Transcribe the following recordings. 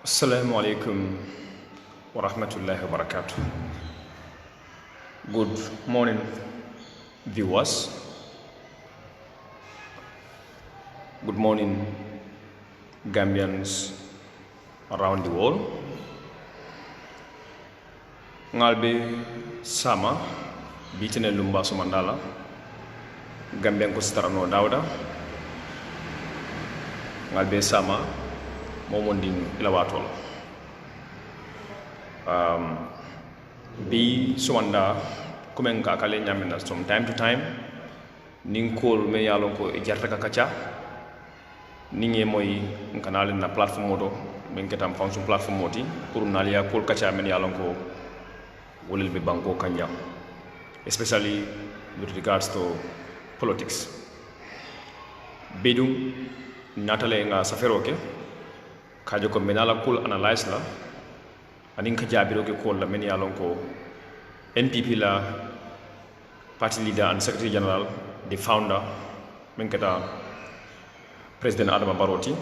Assalamu alaikum wa rahmatullahi wa barakatuh. Good morning, viewers. Good morning, Gambians around the world. Ngalbe sama bitene lumba sumandala Gambian ko starano dawda ngalbe sama momondin ilawatol bi sumanda kumen ka kale nyamena from time to time nin kol me yalon ko e jarta ka kacha ninge moy kanale na platform modo men ketam function platform moti pour nalia kol kacha men yalon ko wolel be banko kanja, especially with regards to politics. Bedum natale nga safero ke kajo ko menala kul analyze la anin ka jabiro ke kol la men yalon ko NPP la party leader and secretary general, the founder men keta president Adama Baroti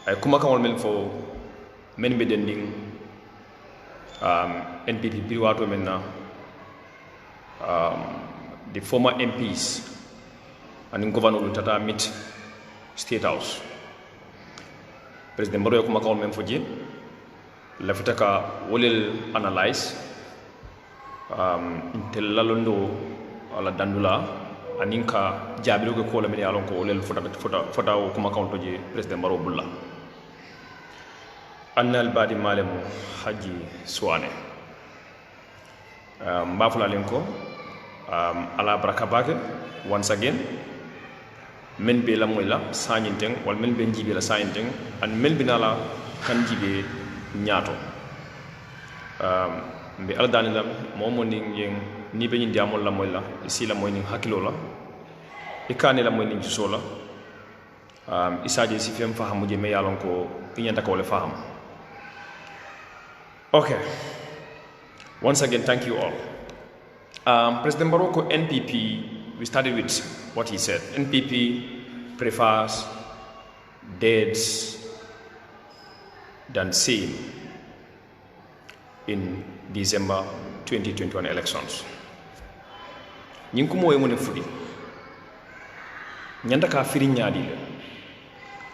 ay kuma kamol men fo men be dending NPP Piriwato maintenant the former MPs and governor Tata meet State House. President Barrow kuma kawol men foje la fitaka wolel analyze intel lalondo ala dandula aninka jabiro ko kola men yalon ko wolel fota kuma kawol toje President Barrow bulla annal badi malemu haji suwane mbafula lenko ala baraka bake once again men be la moy la sañinteng wal men be njibe la sañinteng an men binala kan jibe ñaato mbe ala danila momo ni yen ni be ñindi amol la moy la isi la moy ni hakilo la ikane la moy ni ci sola isaje si fem fahamu je me yalon ko ñanta ko le faham. Okay, once again, thank you all. President Barrow NPP, we started with what he said. NPP prefers deads than sane in December 2021 elections. Nyinkumo wemune fudi. Nyanda ka firi nyadi le.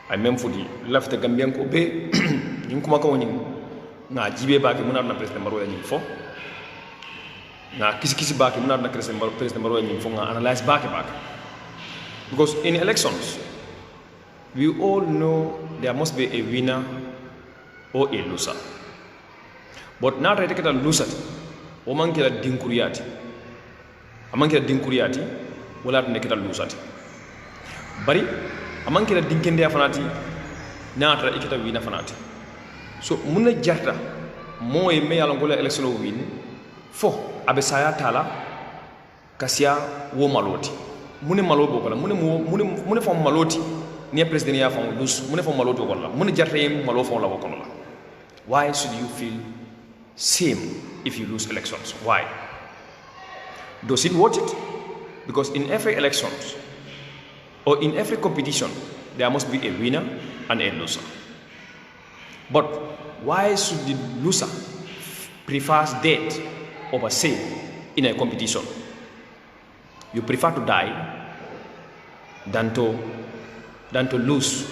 Ay même fudi lafta Gambian ko be nyinkuma ka woni na jibe baki munat na president Barrow nyim fo na kisi baki munat na president Barrow nyim fo nga analyze baki because in elections we all know there must be a winner or a loser, but not right keta loser o mankela dinkuriati amankela dinkuriati wala neketa loser bari amankela dinkende afanati na atra iketa winner fanati. So muna jarta moy me yalon ko la election o win fo abe saya tala kasia wo maloti mune malo boko la mune fo maloti ni president ya fam dus mune fo maloti ko la mune jarta yem malo fo la ko la. Why should you feel same if you lose elections? Why? Does it worth it? Because in every elections or in every competition there must be a winner and a loser. But why should the loser prefer death over sane in a competition? You prefer to die than to lose,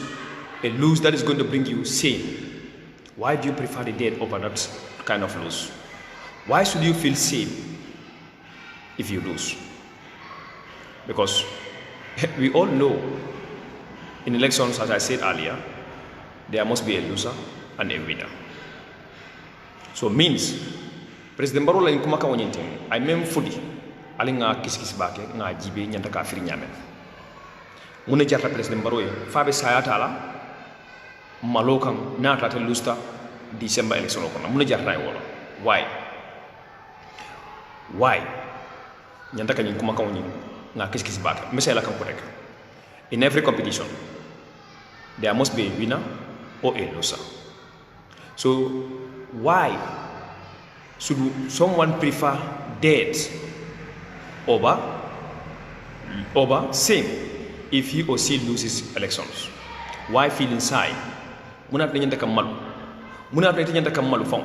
a lose that is going to bring you sane. Why do you prefer the death over that kind of lose? Why should you feel sane if you lose? Because we all know in elections, as I said earlier, there must be a loser and a winner. So means President Barrow la kuma ka wonyente ay même fudi ali nga kiskis bake nga jibe nyanta ka firi nyame mune jarta President Barrow faabe sayata la malokan na tata lusta December election ko mune jarta ay wala why nyanta ka kuma ka woni nga kiskis bake mesela kan ko rek in every competition there must be a winner or a loser. So why should someone prefer death over same if he or she loses elections? Why feel inside? Munat nañu ndaka malu muna to nyanta kam malu fon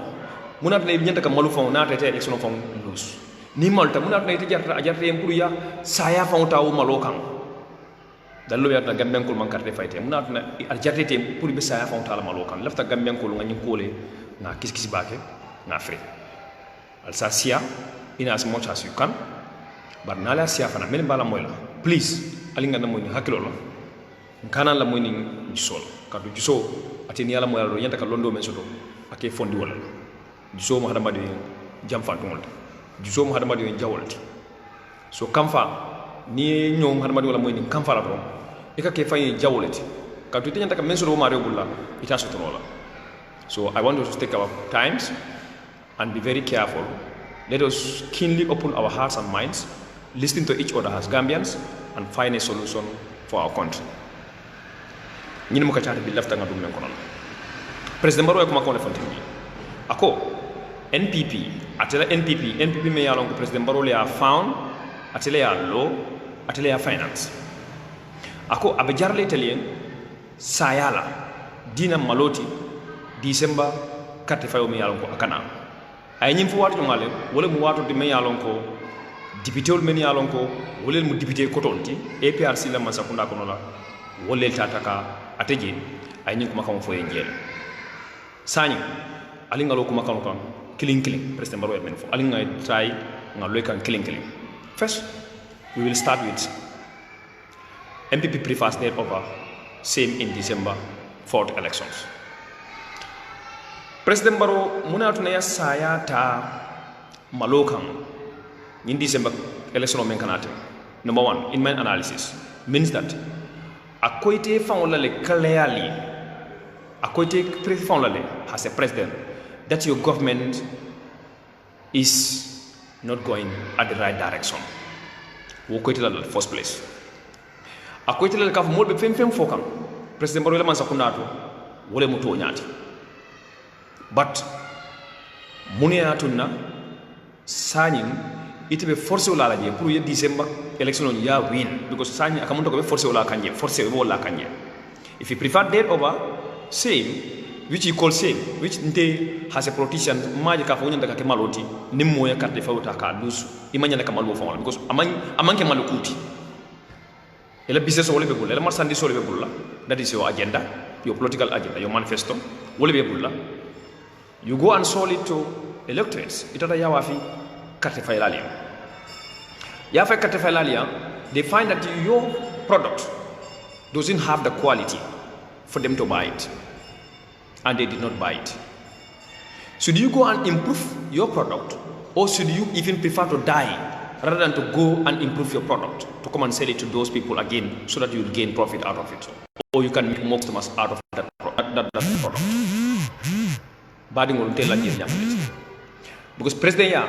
muna to nyanta kam malu fon na ta election fon lose ni malta muna to jarta jarta en pour ya saya fon taw malo kan dallo ya ta gamben ko man carte fayte muna to al jarta tem pour be saya fon taw malo kan lafta gamben ko ngani kole na kiskisi bake na fre al sa sia ina as much as you can bar na la sia fana men bala moy la please alinga na moy ni hakilo la kana la moy ni sol kadu juso atini yala moy la yanta ka londo men soto ake fondi wala juso mo hadama de jam fantungol juso mo hadama de jawolti so kamfa ni nyom hadama de wala moy ni kamfa la do e ka ke fay jawolti kadu te yanta ka men soto ma rebulla ita soto wala. So I want us to take our times and be very careful. Let us keenly open our hearts and minds, listen to each other as Gambians, and find a solution for our country. Ñin muka chaati bi lafta nga dum men kono President Barrow ko makone fontini ako NPP atela NPP me yalon ko President Barrow ya found atela ya law atela ya finance ako abe jarle italien sayala dina maloti December 45 mi yalon ko akana ay ñim fu watu ngale wala mu watu de me yalon ko député men yalon ko wala mu député ko tonti APRC la masa kunda kono la wala tataka ateje ay ñim ko makam fo yengel sani ali ngalo ko makam kan killing president Barrow men fo ali ngay try ngalo kan killing first we will start with MPP prefers their over same in December 4th elections. President Barrow muna tuna ya saya ta malokan in December election men kanate. Number one, in my analysis, means that akoite faunla le clearly akoite faunla le as a president that your government is not going at the right direction. Wo koite la first place. Akoite la kaf molbe fem fokam. President Barrow le man sakunato wole muto nyati. But munia tunna sanyin ite be forcé wala la je pour ye December election on ya win because sanyin akamunto ko be forcé wala kanje forcé wala kanje if you prefer that over same which you call same which nte has a politician maji ka fo nyanda ka maloti nimmo ya carte fawta ka dusu imanya ka malu fo because amanke malukuti ela business wala be bulla ela marchandise wala be bulla that is your agenda, your political agenda, your manifesto wala be bulla. You go and sell it to electorates. Itata yawafi kartefailalia. Yafa kartefailalia, they find that your product doesn't have the quality for them to buy it. And they did not buy it. Should you go and improve your product, or should you even prefer to die rather than to go and improve your product to come and sell it to those people again so that you will gain profit out of it? Or you can make more customers out of that product. Badi ngol tel la jël jam because president ya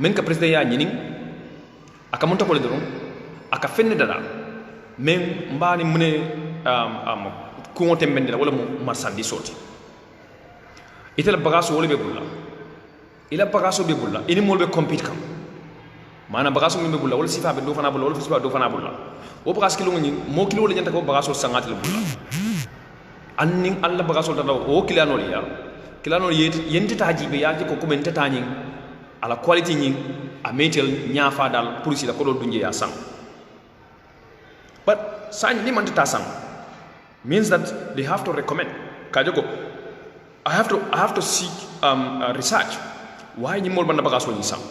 men ka president ya ñining aka mon topole doron aka fenn dara men mbani mune ku ngote mbendira wala mu marchandise soti itela bagaso wala be bulla ila bagaso be bulla ini mol be compete kam mana bagaso be bulla wala sifa be do fana bulla wala sifa do fana bulla o bagas kilo ngin mo kilo wala janta ko bagaso sangati le bulla anning alla bagaso dara o kilano ya kilano yenti taji be yaji ko kumenta tani ala quality nyi a metel nyafa dal pour si la ko do dunje ya sang but sign ni man ta sang means that they have to recommend kajoko I have to seek research why ni mol banda bagaso ni sang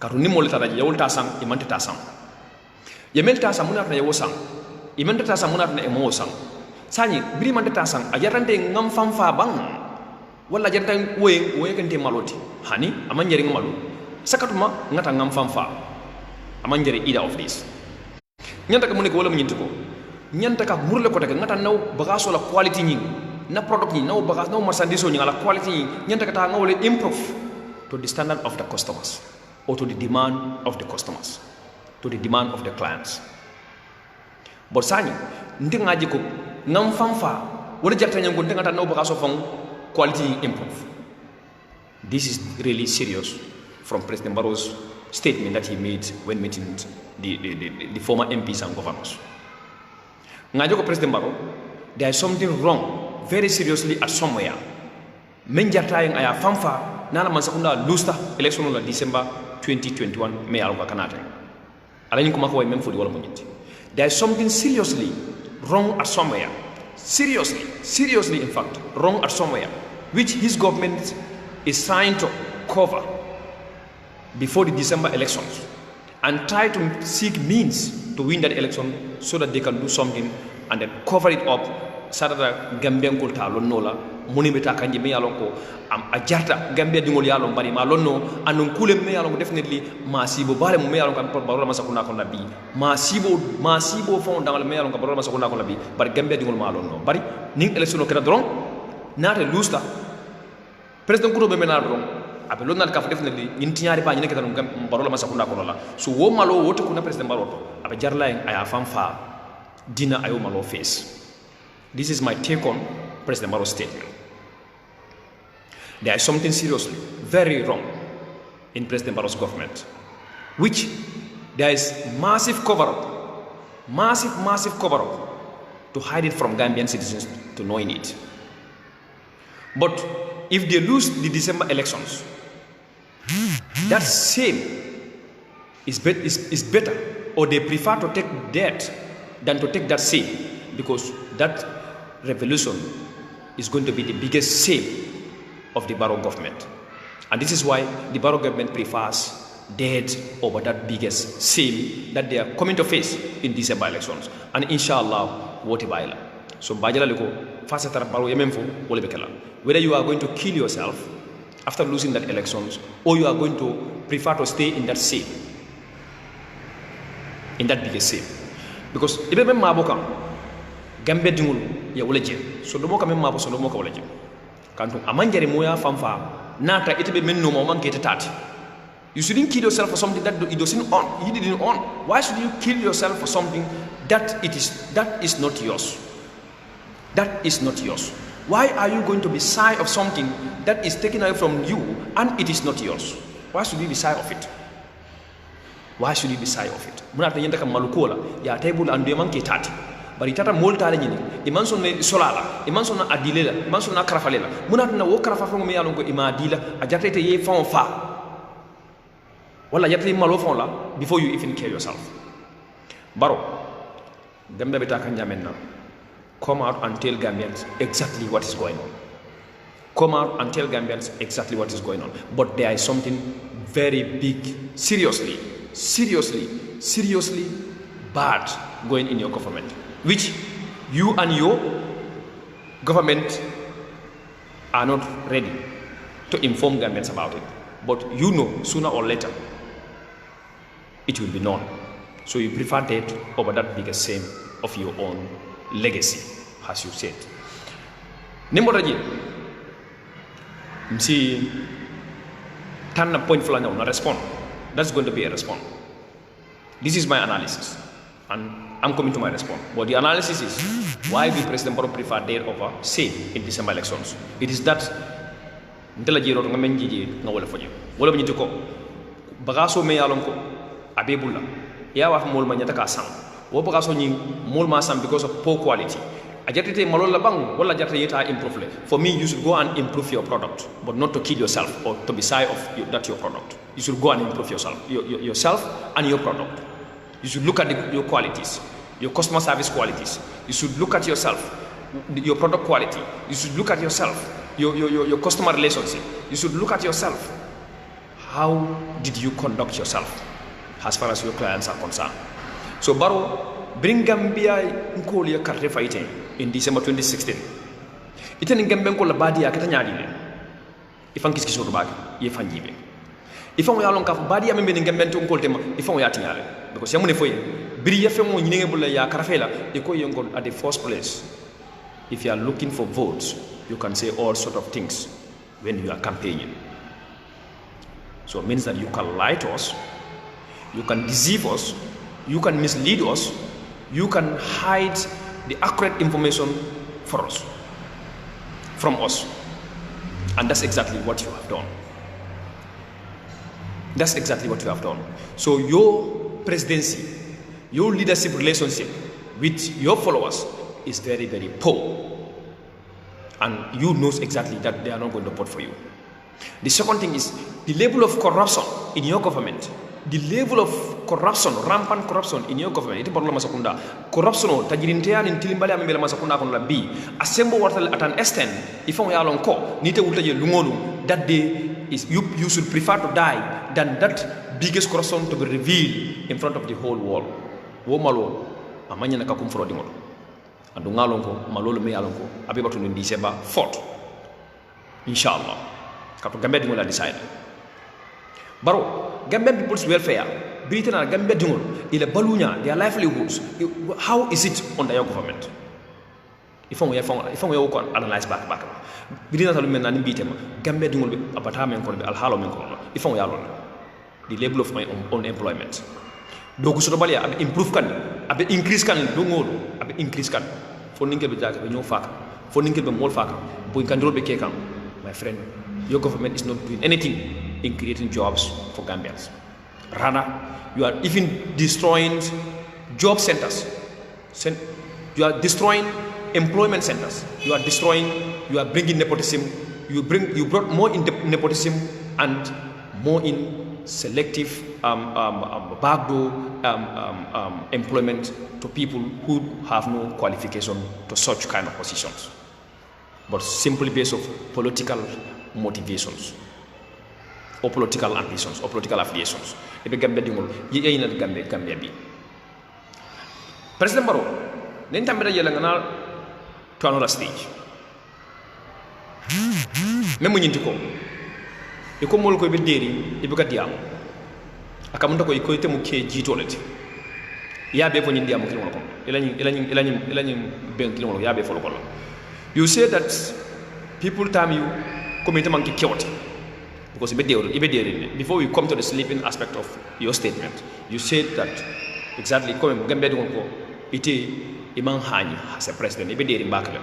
karu ni mol taraji yawul ta sang e man ta sang yemel ta sang munat na yawo sang e man ta sang munat na e mo sang sani biri man ta sang a jarante ngam fam fa bang wala jarante woy kante maloti hani aman jari ngamalu sakatuma ngata ngam fam fa aman jari either of this nyanta ka muniko wala munyinti ko nyanta ka murle ko taka ngata naw bagaso la quality nyi na product nyi naw bagas naw marchandise nyi ala quality nyi nyanta ka ta ngawle improve to the standard of the customers or to the demand of the customers, to the demand of the clients. But sani ndi ngaji ko ngam famfa wala jarta nyango ndanga naw bagaso fam quality improve. This is really serious from President Barrow's statement that he made when meeting the former MPs and governors. Ngajoko President Barrow, there is something wrong very seriously at somewhere men jarta en aya fanfa nana man sakunda lusta election la December 2021 me alko kanata ala ni kuma ko way men fodi wala mo nyinti. There is something seriously wrong at somewhere, seriously in fact wrong at somewhere, which his government is trying to cover before the December elections and try to seek means to win that election so that they can do something and then cover it up sadada Gambian ko ta lonno la moni beta kanje me yalon ko am a jarta Gambia dingol yalon bari ma lonno anon kule me yalon definitely ma sibo bare mo me yalon kan barola masakuna ko nabi ma sibo fon dangal me yalon kan barola masakuna ko nabi bari Gambia dingol ma lonno bari ning election kera dron nata lusta president ko be mena dron abe lonnal ka definitely nin tiñari ba ñine ketan barola masakuna ko la so wo malo wote ko na president baroto abe jarla en aya fanfa dina ayo malo face. This is my take on President Barrow's statement. There is something seriously very wrong in President Barrow's government, which there is massive cover-up to hide it from Gambian citizens to knowing it. But if they lose the December elections, that same is better, or they prefer to take that than to take that same, because that revolution is going to be the biggest shame of the Barrow government. And this is why the Barrow government prefers dead over that biggest shame that they are coming to face in December elections. And inshallah, what about it? So, whether you are going to kill yourself after losing that elections, or you are going to prefer to stay in that shame, in that biggest shame. Because even Maboka, Gambia dingul ya wala je so do moka memma so do moka wala je kanto amanjare moya famfa nata itebe menno mo manke tati. You shouldn't kill yourself for something that you didn't own. Why should you kill yourself for something that is not yours? That is not yours. Why are you going to be shy of something that is taken away from you and it is not yours? Why should you be shy of it? Why should you be shy of it? Munata yenda kam malukola ya table and manke tati. Bari tata molta la nyini iman sonne solala iman sonna adilela iman sonna karafalela munat na wo karafa fo me yalon ko ima adila a jatete ye fon fa wala jatete malo fon la before you even kill yourself. Baro dembe beta kan jamenna, come out and tell Gambians exactly what is going on. Come out and tell Gambians exactly what is going on. But there is something very big, seriously bad going in your government, which you and your government are not ready to inform Gambians about it. But you know, sooner or later, it will be known. So you prefer that over that biggest shame of your own legacy, as you said. Nimboraji, see, turn a point for now, respond. That's going to be a response. This is my analysis, and I'm coming to my response. But the analysis is why will President Barrow prefer dead over shame in December elections? It is that ntela jiro nga men jiji nga wala foje wala banyiti ko bagaso me yalon ko abebulla ya wa mol ma nyata ka sam wo bagaso nyi mol ma sam because of poor quality ajatete malol la bang wala jata yeta improve. For me, you should go and improve your product, but not to kill yourself or to be shy of your product. You should go and improve yourself and your product. You should look at your qualities, your customer service qualities. You should look at yourself, your product quality. You should look at yourself, your customer relationship. You should look at yourself. How did you conduct yourself as far as your clients are concerned? So Barrow bring Gambia nkoli carte fighting in December 2016. Iten Gambia ko la badi ya katanyadi le. Ifan kiskiso do bagi ye fanjibe. Ifan mo yalon ka badi ya membe Gambia to ngol tema ifan mo yatinyale because yamune foye biri ya femo nyinge bulla ya karafela e ko yengol at the first place. If you are looking for votes, you can say all sort of things when you are campaigning. So it means that you can lie to us, you can deceive us, you can mislead us, you can hide the accurate information for us, from us. And that's exactly what you have done. That's exactly what you have done. So your presidency, your leadership relationship with your followers is very, very poor. and you knows exactly that they are not going to vote for you. The second thing is the level of corruption in your government. The level of corruption, rampant corruption in your government. Itu perlu masakunda. Corruption tajirintea ni tilimbali amembela masakunda kono la B. Asembo wartal at an extent ifong ya lonko nite utaje lungolu that day is you should prefer to die than that biggest corruption to be revealed in front of the whole world. Wo malo amanya na kakum frodi mo. Andu ngalonko malolo me alonko abibatu ni December 4th. Inshallah. Kato Gambia dingola decide. Baro Gambian people's welfare, Britain and Gambia dingol, ila balunya their livelihoods. How is it under your government? If we analyze back. Britain talu men nani bitema Gambia dingol abata men ko be alhalo men ko. If we alone the level of my unemployment. Dogu soto balia abe improve kan, abe increase kan dongol, abe increase kan. Fo ninke be jaka be ñoo faka. Fo ninke be mol faka. Bu kan dro be kekam. My friend, your government is not doing anything in creating jobs for Gambians. Rather, you are even destroying job centers. You are destroying employment centers. You are bringing nepotism. You brought more in nepotism and more in selective backdoor employment to people who have no qualification to such kind of positions, but simply based of political motivations or political ambitions or political affiliations. Ebe Gambia dingol yi na Gambia bi. President Barrow nen tambira yela ngana to another stage. Memo nyinti ko. E ko mol ko be deri e be kadiam. Akamunta ko ikoyte mu ke jitolete. Ya be fo nyindi am kilimo ko. Elani ben kilimo ya be fo ko. You say that people time you community man ki kewti. Because before we come to the sleeping aspect of your statement, you said that exactly come Gambia ko ite imang hani as a president ibe deri mbakale.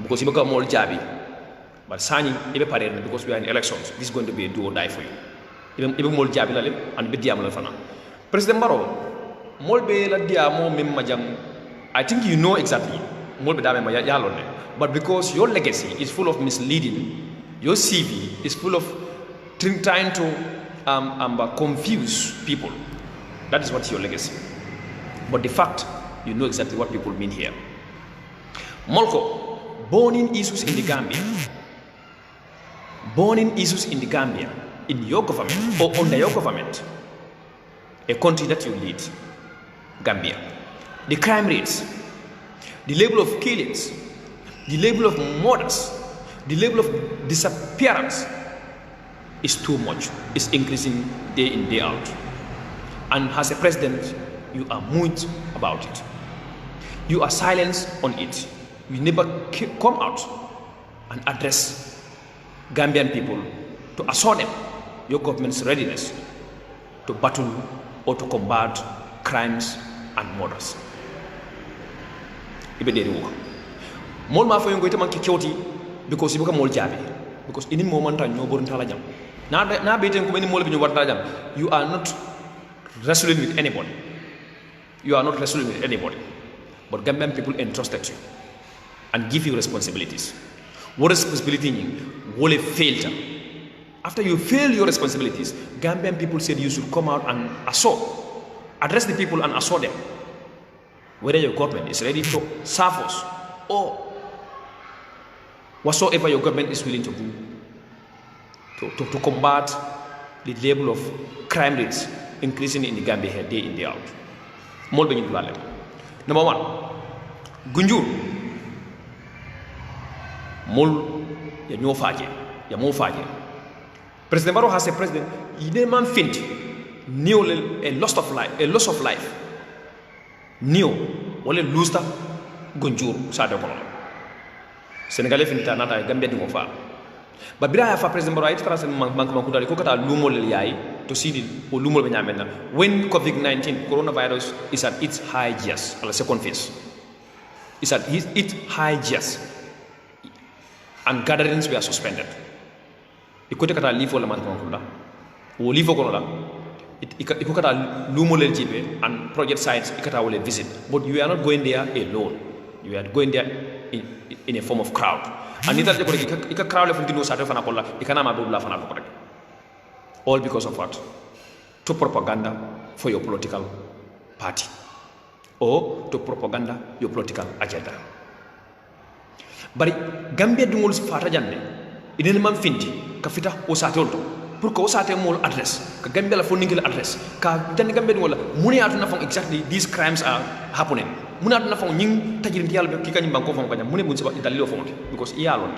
Because you become more jabi, but sani ibe pare because we are in elections, this is going to be a do or die for you. Ibe more jabi lale and be diam la fana. President Barrow, mol be la diamo mem majam. I think you know exactly mol be dame ma yalone, but because your legacy is full of misleading. Your CV is full of trying to confuse people. That is what's your legacy. But the fact, you know exactly what people mean here. Molko, burning issues in the Gambia. Burning issues in the Gambia, in your government or under your government. A country that you lead, Gambia. The crime rates, the level of killings, the level of murders, the level of disappearance is too much. It's increasing day in, day out. And as a president, you are mute about it. You are silent on it. You never come out and address Gambian people to assure them your government's readiness to battle or to combat crimes and murders. Mol ma fayo ngoyta man ki kyoti because ibuka mol jabi because ini momenta nyoborun tala jam na beten ko beni mol bi ñu warta jam. You are not wrestling with anybody. But Gambian people entrusted you and give you responsibilities. What responsibility you will fail? After you fail your responsibilities, Gambian people said you should come out and address the people and assure them whether your government is ready to serve us or whatsoever your government is willing to do to combat the level of crime rates increasing in the Gambia here day in, day out. Number one, Gunjur. Ya mo faje. President Barrow has a president, he man fint. A loss of life. Wale lose ta Gunjur sa de kono. Senegalais finita nata Gambia di mo fa. Ba bira ya fa president Barrow ay France man ko dali ko kata lumol yayi to sidi o lumol be nyamena. When COVID-19 coronavirus is at its high gears, ala second phase. It's at its high gears. And gatherings were suspended. Ikote kata live wala man ko kunda. O live ko la. Iko kata lumol jibe and project sites ikata wala visit. But you are not going there alone. You are going there in a form of crowd. And neither the correct crowd of Intino Sato Fanacola, Ikanama Bula Fanaco. All because of what? To propaganda for your political party. Or to propaganda your political agenda. But Gambia Dungol's Fatajande, in any man finti, Kafita Osatolto. Pour que osate mol address ka Gambia la foningil address ka tan Gambia wala muni atuna fon exactly these crimes are happening muni atuna fon nying tajirin yalla be kikany banko fon kanya muni bun sabab dalilo fon because iyalon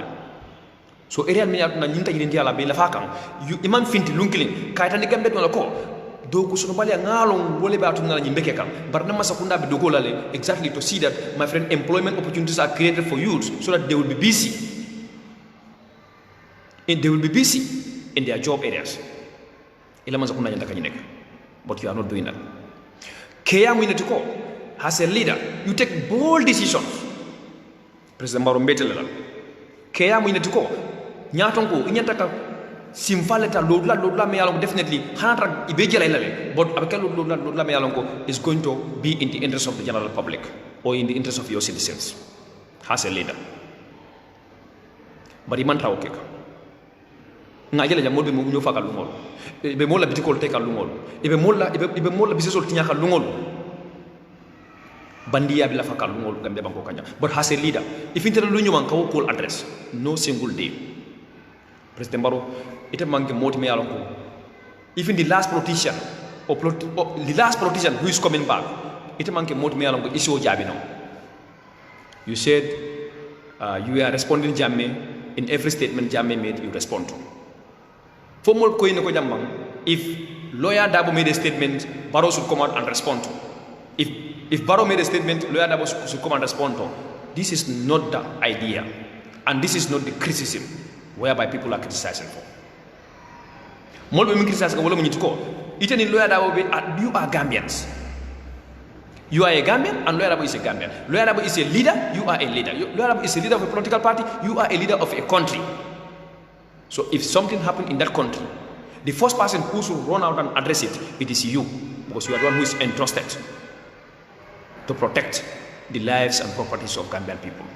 so area mi atuna nying tajirin yalla be la fakam imam finti lunkilin ka tan Gambia wala ko do ko sunu bali ngalon wole ba atuna nyimbe ke kam barna masa kunda be dogola le exactly to see that my friend employment opportunities are created for youths so that they will be busy in their job areas. But you are not doing that. Kea Winetiko, as a leader, you take bold decisions. President Barombete, Kea Winetiko, Nyatonko, Inyataka, Simfaleta, Lodla Mealong, definitely, Hanatra Ibejala, but Abaka Lodla Mealongo is going to be in the interest of the general public or in the interest of your citizens as a leader. But Imantra Okeka. Ngajela jamol be mo ñoo fakal lu ngol be mo la bitikol tekal lu ngol ibe mo la bisesol tiñaka lu ngol bandiya bi la fakal lu ngol gambe banko kanya but has a leader if inter lu ñuma kaw call address no single day president Barrow ite mangi moti me yalon ko even the last politician who is coming back ite mangi moti me yalon ko issue jabi no you said you are responding jamme in every statement jamme made you respond to. If lawyer Dabo made a statement, Barrow should come out and respond to. If Barrow made a statement, lawyer Dabo should come and respond to. This is not the idea, and this is not the criticism whereby people are criticizing for. More women criticize lawyer Dabo, you are Gambians. You are a Gambian, and lawyer Dabo is a Gambian. Lawyer Dabo is a leader. You are a leader. Lawyer Dabo is a leader of a political party. You are a leader of a country. So if something happened in that country, the first person who should run out and address it, it is you, because you are the one who is entrusted to protect the lives and properties of Gambian people.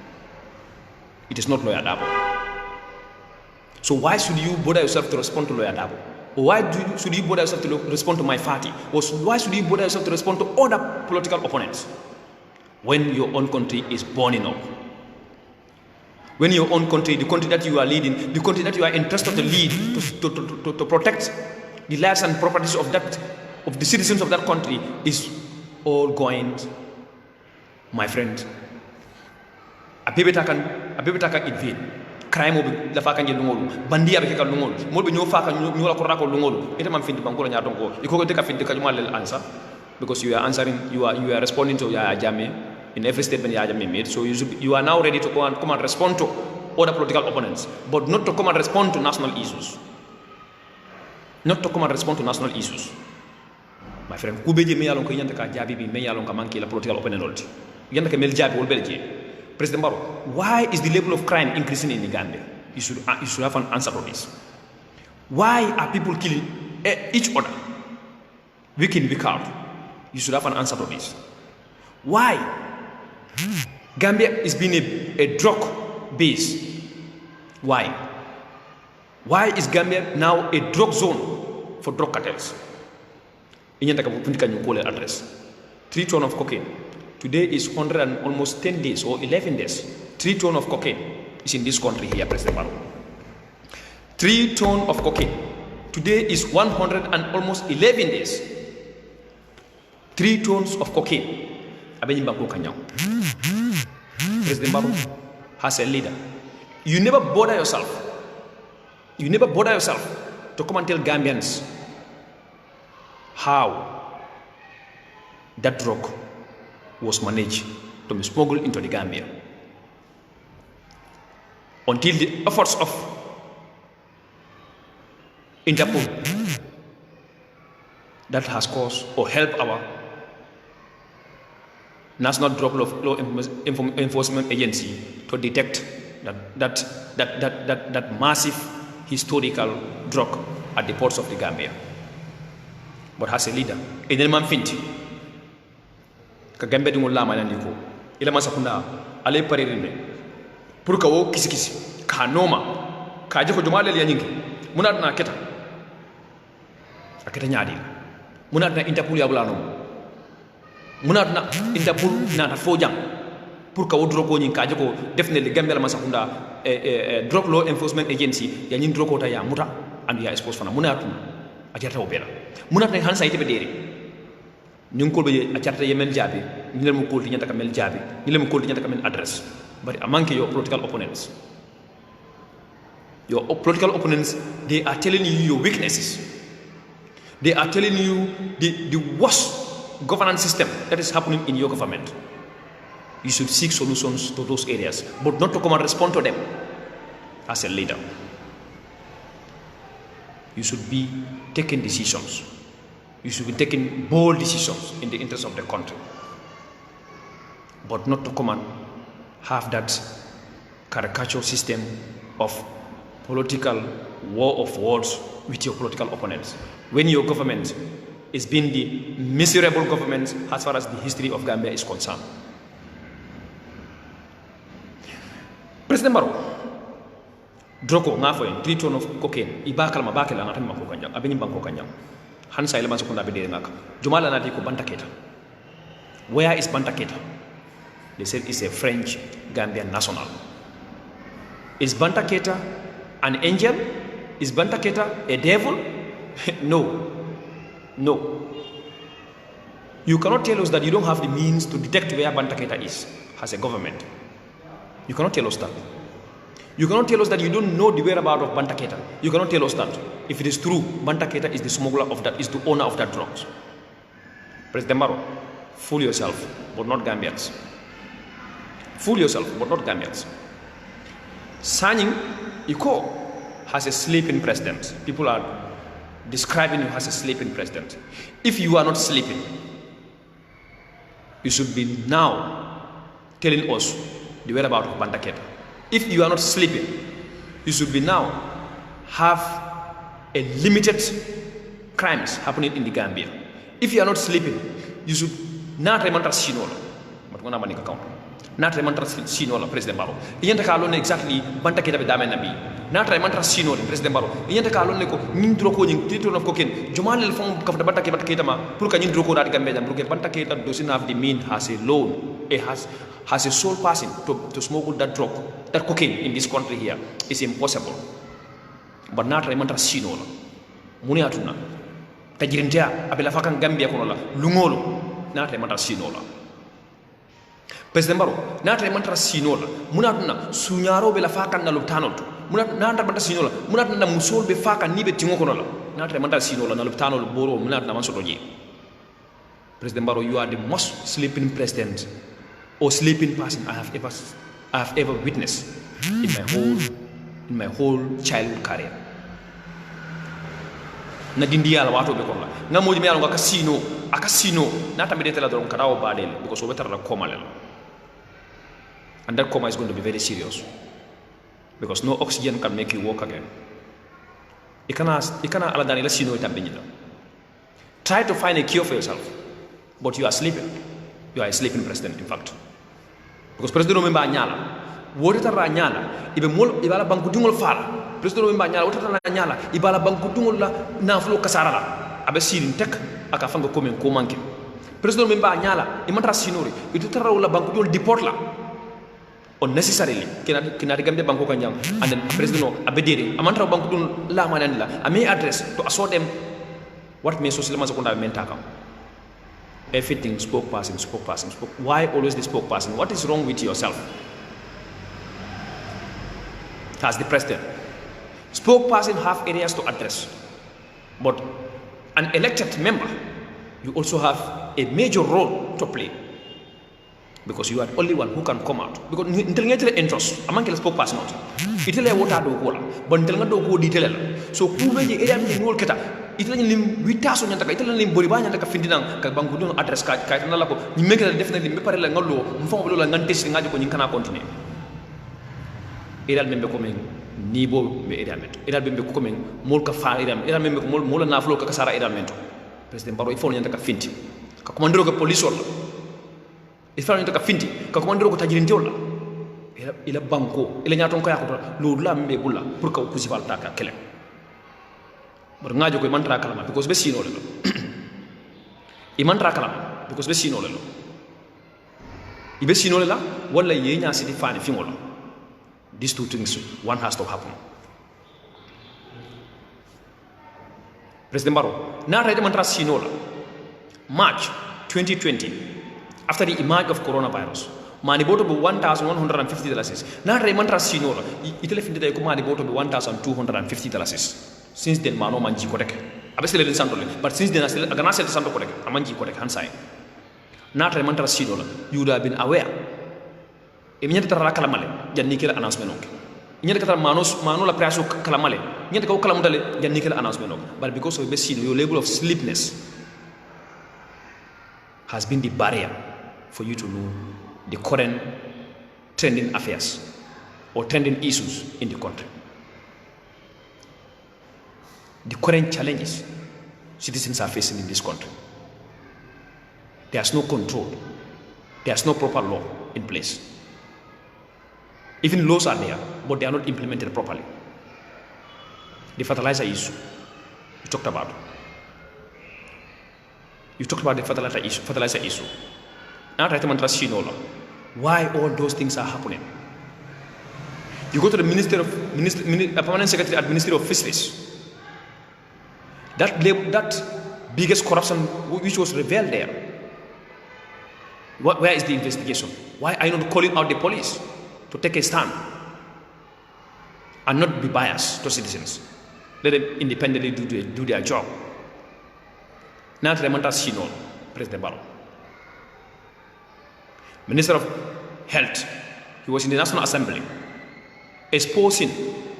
It is not Lawyer Dabo. So why should you bother yourself to respond to Lawyer Dabo? Or why should you bother yourself to respond to my party? Or why should you bother yourself to respond to other political opponents when your own country is burning up? When your own country, the country that you are leading, the country that you are entrusted to lead, to protect the lives and properties of the citizens of that country is all going, my friend. A baby taka in vain. Crime will be the fakan lungolu. Bandia be ka lungolu. Mo be nyofaka nyola korako lungolu. Ita man finti bankola nya donko. Iko take a finti ka jumal answer because you are answering, you are responding to your Jame. In every statement you made, so you are now ready to come and respond to other political opponents, but not to come and respond to national issues. Not to come and respond to national issues. My friend, kubeje me yalon ko yanta ka jabi bi me yalon ka manki la political opponent olti. Yanta ka mel jabi wol belje. President Barrow, why is the level of crime increasing in Uganda? You should have an answer to this. Why are people killing each other week in, week out? You should have an answer to this. Why? Gambia is being a drug base. Why? Why is Gambia now a drug zone for drug cartels? Address 3 tons of cocaine. Today is 100 and almost 10 days or 11 days. 3 tons of cocaine is in this country here, President Barrow. 3 tons of cocaine. Today is 100 and almost 11 days. 3 tons of cocaine. President Barrow, as a leader, you never bother yourself. You never bother yourself to come and tell Gambians how that drug was managed to be smuggled into the Gambia. Until the efforts of Interpol that has caused or helped our National Drug Law Enforcement Agency to detect that massive historical drug at the ports of the Gambia. But as a leader, in the man finti, ka Gambia dungo lama nandiko, ila masakunda ale paririnde pour que wo kisi kisi ka noma ka je ko jomale ya nyingi munat na keta aketa nyaadi munat na interpol ya bulano munat na interpol na ta fojang pour que wo dro ko nyin ka je ko definitely gambela masakunda drug law enforcement agency ya nyin dro ko ta ya muta and ya expose fana munat a jarta o bela munat na han sayte be deri ñu ko be a jarta yemen jabi ñu leen mo ko nyata ka mel jabi ñu leen mo ko nyata ka mel adresse but among your political opponents they are telling you your weaknesses. They are telling you the worst governance system that is happening in your government. You should seek solutions to those areas, but not to come and respond to them as a leader. You should be taking decisions. You should be taking bold decisions in the interest of the country, but not to come and have that caricature system of political war of words with your political opponents. When your government is being the miserable government as far as the history of Gambia is concerned. President Barrow, Droko ngafoy 3 ton of cocaine ibakal ma bakela ngata ma ko kanjam abeni banko kanjam hansa ile manso kunda bedere ngaka jumala na ko Bantaketa. Where is Bantaketa? They said it's a French Gambian national. Is Bantaketa an angel? Is Bantaketa a devil? No. You cannot tell us that you don't have the means to detect where Bantaketa is as a government. You cannot tell us that. You cannot tell us that you don't know the whereabouts of Bantaketa. You cannot tell us that. If it is true, Bantaketa is the smuggler of that, is the owner of that drugs. President Barrow, fool yourself, but not Gambians. Fool yourself, but not Gambians. Sanying Iko has a sleeping president. People are describing you as a sleeping president. If you are not sleeping, you should be now telling us the whereabouts of Bantaketa. If you are not sleeping, you should be now have a limited crimes happening in the Gambia. If you are not sleeping, you should not remember Shinola. But when I'm on account. Not remember Shinola, President Barrow. You can't call on exactly Bantaketa be dame nabi. Not remember Shinola, President Barrow. You can't call on neko nindroko ning title of cocaine. Jumal el fong kaf Bantaketa ma. Pulka nindroko dat Gambia jam. Pulka Bantaketa doesn't have the mean has a loan. It has a sole person to smuggle that drug, that cocaine in this country here. It's impossible. But not remember Shinola. Muni atuna. Tajirintia abela fakan Gambia konola. Lungolo. Not remember Shinola. President Barrow, nata mantra sinola, munatuna sunyaro be la fakan na luptano to. Munat nata mantra sinola, munatuna musol be fakan ni be tingo konola. Nata mantra sinola na luptano boro munatuna mansotoji. President Barrow, you are the most sleeping president or sleeping person I have ever witnessed in my whole childhood career. Na dindia la wato be konola. Na moji me alonga akasino nata me detela don karawo badel because we better la komalela. And that coma is going to be very serious because no oxygen can make you walk again. Try to find a cure for yourself, but you are sleeping. You are a sleeping president, in fact. Because President Omemba Anyala, what is Anyala? Ibala Bankudungol Fala. President Omemba Anyala, what is Anyala? Ibala Bankudungol Naflo Kasarala. Abesin Tek, Akafango Komen Komanke. President Omemba Anyala, Imatra Sinori, Itutara Bankudul Deportla. Unnecessarily kina Gambia banko kanjam and then president abedere amantra banko dun la mananila ame address to assure them what may social mazakunda mentaka everything spokesperson why always the spokesperson? What is wrong with yourself as the president? Spokesperson have areas to address, but an elected member, you also have a major role to play. Because you are the only one who can come out. Because until you get interest, among the spokesperson not. Itele water do kola, but until you go detail. So who will the area in the keta? Itele lim witaso nyantaka, itele lim boribanya nyantaka findinang ka bangudo address ka itana lako. You make it definitely me pare la ngalo, mfong bolo la ngantesi ngaji ko nyinkana continue. Area membe komen nibo me area mento. Area membe ko komen mol ka fa area membe ko mol na flo ka kasara area mento. President Barrow ifo nyantaka finti. Ka komandiro ka police wala. Ifano nitaka finti, ka komandiro ko tajirinti wala. ila banko ila nyaton ko yakoto lo la me bulla pour ka kusi falta ka kele bar ngajo ko man tra kalama because be sino le e man tra kalama because be sino le ibe sino le la wala ye nya sidi fani fingola. These two things one has to happen. President Barrow na rete man tra sino la March 2020 after the emerge of coronavirus mani boto be $1,150 na re man tra sino la itele finde ko mani boto be $1,250 since then mano manji ko tek abesele den sandole but since then asel agana sel sando ko tek amanji ko tek hansay na re man tra sino la you would have been aware e mi nyata kala male janni kala announcement ok nyata kala mano la price kala male nyata ko kala mudale janni kala announcement ok but because of the sino your level of sleepness has been the barrier for you to know the current trending affairs or trending issues in the country. The current challenges citizens are facing in this country. There's no control. There's no proper law in place. Even laws are there, but they are not implemented properly. The fertilizer issue you talked about. You talked about the fertilizer issue. Now, why all those things are happening? You go to the permanent secretary at Ministry of Fisheries. That biggest corruption which was revealed there. Where is the investigation? Why are you not calling out the police to take a stand and not be biased to citizens? Let them independently do their job. Now, President Barrow. Minister of Health, he was in the National Assembly, exposing,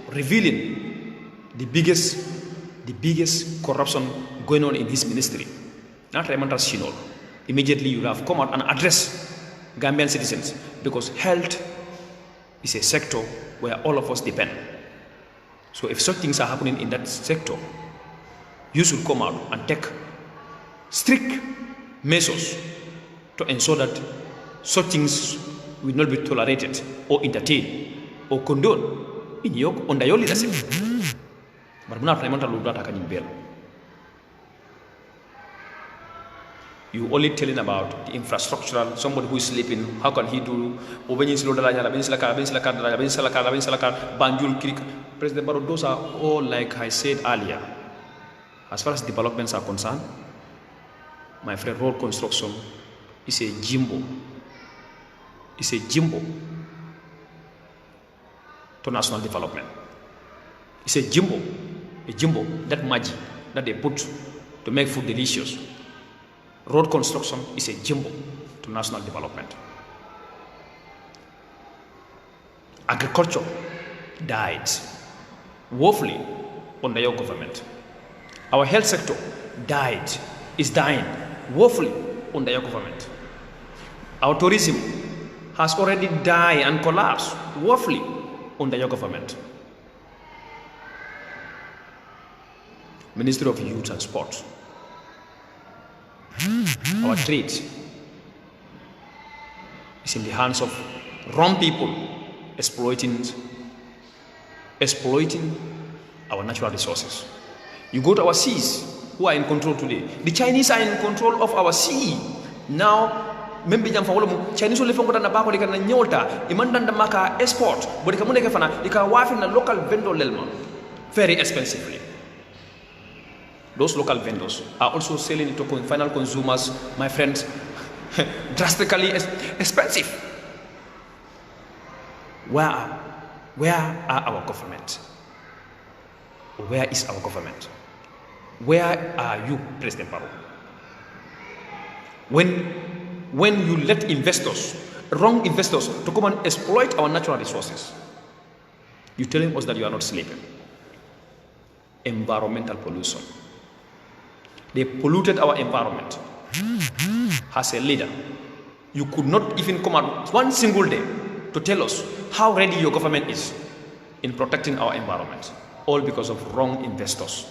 revealing the biggest corruption going on in his ministry. Not Raymond Shinol. Immediately you have come out and address Gambian citizens because health is a sector where all of us depend. So if such things are happening in that sector, you should come out and take strict measures to ensure that such things will not be tolerated or entertained or condoned under your leadership. But you only telling about the infrastructural, somebody who is sleeping, how can he do Banjul Creek. President Barrow, those are all, like I said earlier, as far as developments are concerned, my friend, road construction is a jimbo. It's a jimbo to national development. It's a jimbo that magic that they put to make food delicious. Road construction is a jimbo to national development. Agriculture died woefully under your government. Our health sector is dying woefully under your government. Our tourism has already died and collapsed woefully under your government. Ministry of Youth and Sport. Our trade is in the hands of wrong people exploiting our natural resources. You go to our seas, who are in control today? The Chinese are in control of our sea. Now, membe jam fa wala Chinese le fongo na bako dika na nyolta imandanda maka export bodi ka muneke fana ika wafi na local vendor lelma very expensively. Those local vendors are also selling it to final consumers, my friends, drastically expensive. Where are our government? Where is our government? Where are you, President Barrow? When you let wrong investors, to come and exploit our natural resources, you're telling us that you are not sleeping. Environmental pollution. They polluted our environment. As a leader, you could not even come out one single day to tell us how ready your government is in protecting our environment, all because of wrong investors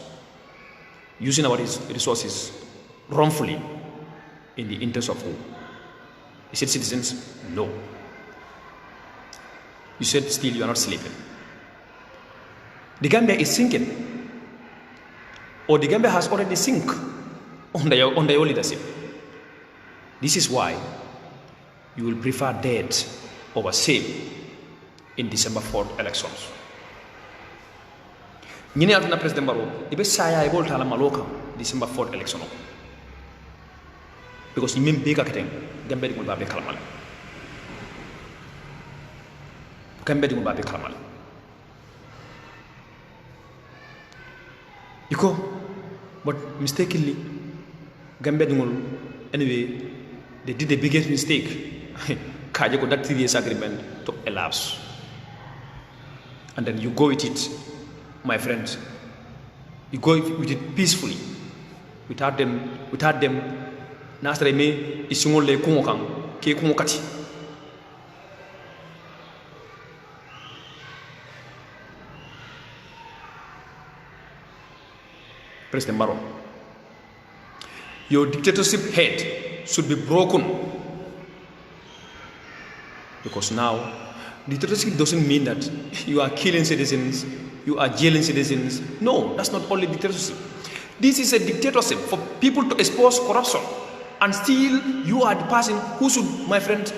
using our resources wrongfully in the interest of who? Is it citizens? No. You said still you are not sleeping. The Gambia is sinking, or the Gambia has already sunk under your leadership. This is why you will prefer death over sale in December 4th elections. Ñine atuna President Barrow ibe saya ibol tala maloka December 4th election because you mean bigger keten Gambia di babe kalamal. Gambia di babe kalamal. Iko, but mistakenly Gambia di anyway they did the biggest mistake. Kaje ko that 3 years agreement to elapse, and then you go with it, my friends. You go with it peacefully, without them. Nasre me isungol le kungo kang ke kungo kati. President Barrow, your dictatorship head should be broken, because now dictatorship doesn't mean that you are killing citizens, you are jailing citizens. No, that's not only dictatorship. This is a dictatorship for people to expose corruption, and still you are the person who should, my friend,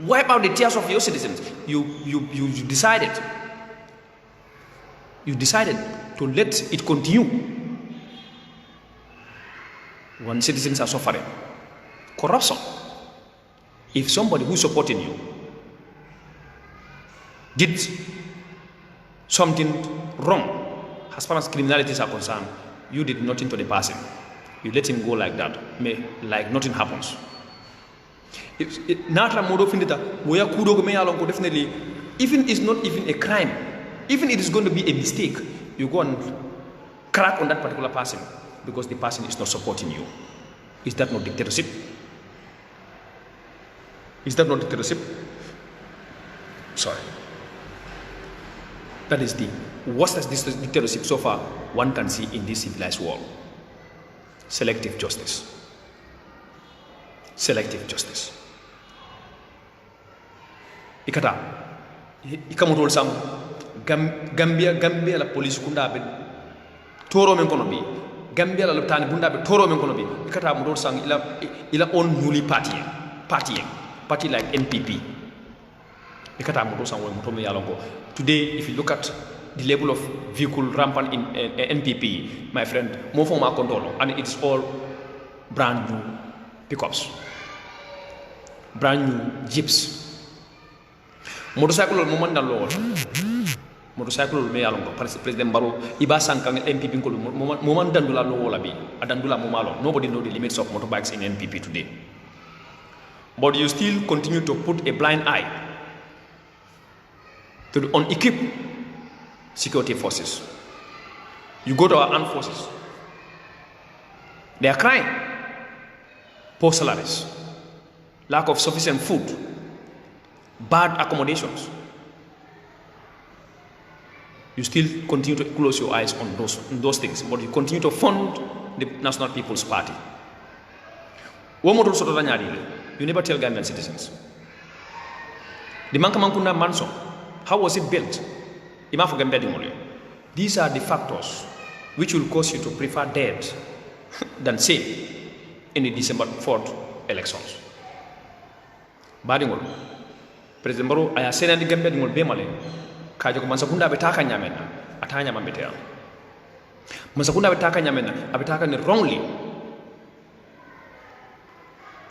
wipe out the tears of your citizens. You decided to let it continue when citizens are suffering. Corruption. If somebody who's supporting you did something wrong, as far as criminalities are concerned, you did nothing to the person. You let him go like that, like nothing happens. Definitely, even it's not even a crime, even it is going to be a mistake, you go and crack on that particular person because the person is not supporting you. Is that not dictatorship? Is that not dictatorship? Sorry. That is the worst dictatorship so far one can see in this civilized world. Selective justice. Selective justice. Ikata ikamutol sam Gambia la police kunda be toro men kono bi Gambia la tani bunda be toro men kono bi ikata mutol sang ila on newly party like NPP. Ikata mutol sang wo mutomo yalongo. Today, if you look at the level of vehicle rampant in NPP, my friend, more from our control, and it's all brand new pickups, brand new jeeps. Motorcycle moment law. Motorcycle me along President Barrow, Iba Sankang NPP moment dandula law labi, adandula momalo. Nobody know the limits of motorbikes in NPP today. But you still continue to put a blind eye to the unequipped security forces. You go to our armed forces. They are crying. Poor salaries, lack of sufficient food, bad accommodations. You still continue to close your eyes on those things, but you continue to fund the National People's Party. You never tell Gambian citizens. The Mankamankunda Mansion, how was it built? These are the factors which will cause you to prefer death than sin in the December 4th elections. Badingol, President Barrow, I have said the Gambia dingol bemale, Kajako Mansakunda betaka nyamena, atanya mametea. Mansakunda betaka nyamena, abetaka ni wrongly.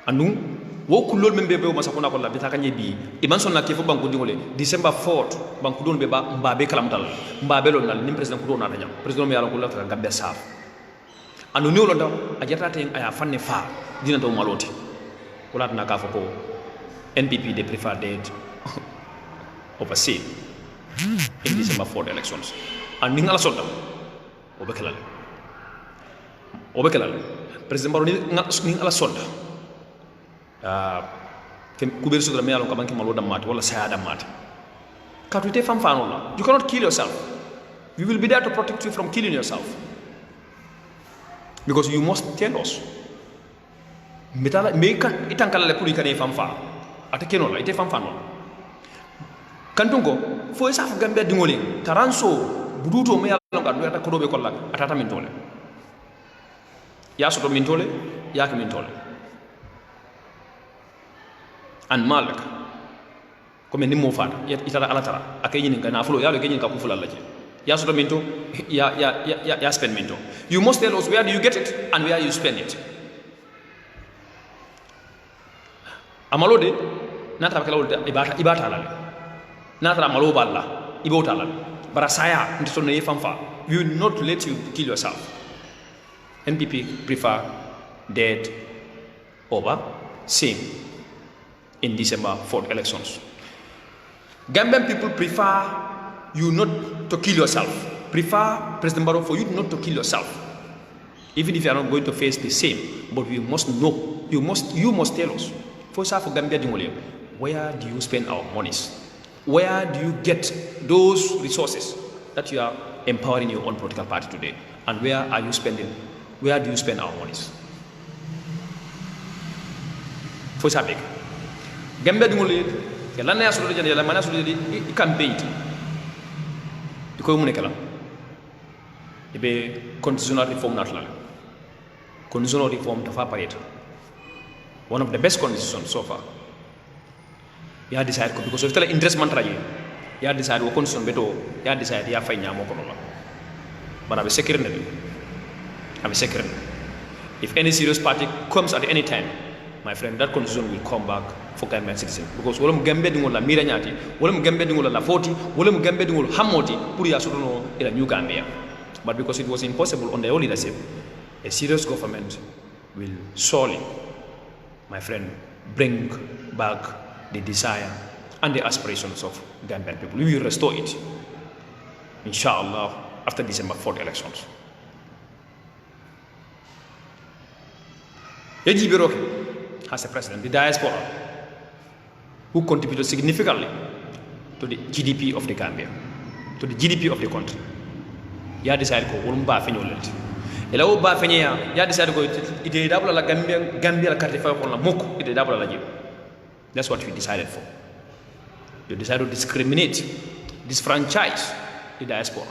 Anu, wo kulol membe be masakuna ko la betaka nyebi, iman sonna kefo banku dingole, December 4th, banku don beba mbabe kalamtal, mbabe lo nal, nim President Kudo na tanya, President me yalon ko la taka Gambia saf. Anu ni lo ndaw, ajata ten aya fanne fa, dina to maloti. Wala na ka foko NPP they prefer dead over sin in December 4th elections. And ningala solda obekelal President Barrow ningala solda kubir sudra me alon kabanki malo damati wala sayada mati katute fam fanola. You cannot kill yourself. We will be there to protect you from killing yourself, because you must tell us metala meka itankala le puli kane fam fa ate kenola ite fam fanola kantungo fo isa fa gambia dingole taranso buduto me yalla ngado yata ko dobe kollak atata min tole ya soto min tole ya ka min tole an malak ko men nimmo fata itara ala tara akay nyinin kana fulo yalo kenyin ka ku fulal laje ya soto min to ya spend min to you must tell us where do you get it and where you spend it amalode nata bakala wol ibata la nata amalo balla ibota la bara saya ndito ne famfa we will not let you kill yourself. NPP prefer death over sin in December 4th elections. Gambian people prefer you not to kill yourself. Prefer President Barrow for you not to kill yourself. Even if you are not going to face the same, but we must know, you must tell us. For Gambia Dingole, where do you spend our monies? Where do you get those resources that you are empowering your own political party today? And where are you spending? Where do you spend our monies? For Sabek, Gambia Dingole, Yalana Sulu, Yalamana Sulu, campaign. The Komunekala. Ibe constitutional reform natla. Constitutional reform tafa pareta. One of the best constitutions so far. Ya decide because if tell interest man traje. Ya decide wo constitution beto. Ya decide ya fay nyamo ko la. But abe secure ne. Abe secure. If any serious party comes at any time, my friend, that constitution will come back for Gambian citizens. Because wolum Gambia dingola mira nyati, wolum Gambia dingola la 40, wolum Gambia dingola hamoti puri ya sotono ila new Gambia. But because it was impossible under your leadership, a serious government will surely, my friend, bring back the desire and the aspirations of Gambian people. We will restore it, inshallah, after December 4th elections. Yaji Biroke has a president, the diaspora, who contributed significantly to the GDP of the Gambia, to the GDP of the country. Ya decide ko wolum ba feño lenti ela o ba feña ya decide ko ide dabula la Gambia la carte fa ko la moko ide dabula la jib. That's what we decided for. You decided to discriminate, disfranchise the diaspora,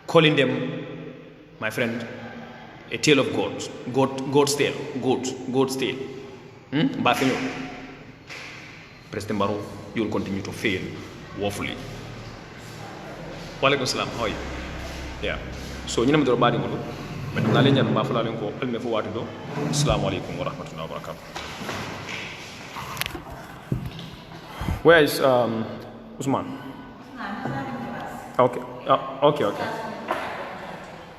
calling them, my friend, a tale of gods, God's tale, God's tale. Ba feño President Barrow, you will continue to fail woefully. Walaikum salam. How are you? Yeah. So, you know, I'm going to go. But I'm going to go. I'm going to go. Assalamu alaikum wa rahmatullahi wa barakatuh. Where is Usman? Okay. Okay.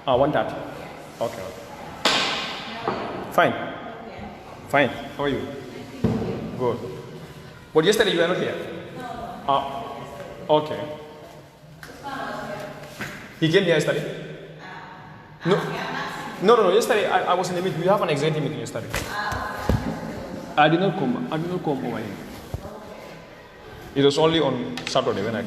1:30. Okay. Fine. Fine. How are you? Good. But yesterday you were not here? Okay. He came here yesterday? No. Yesterday I was in the meeting. We have an executive meeting yesterday. I did not come over here. It was only on Saturday when I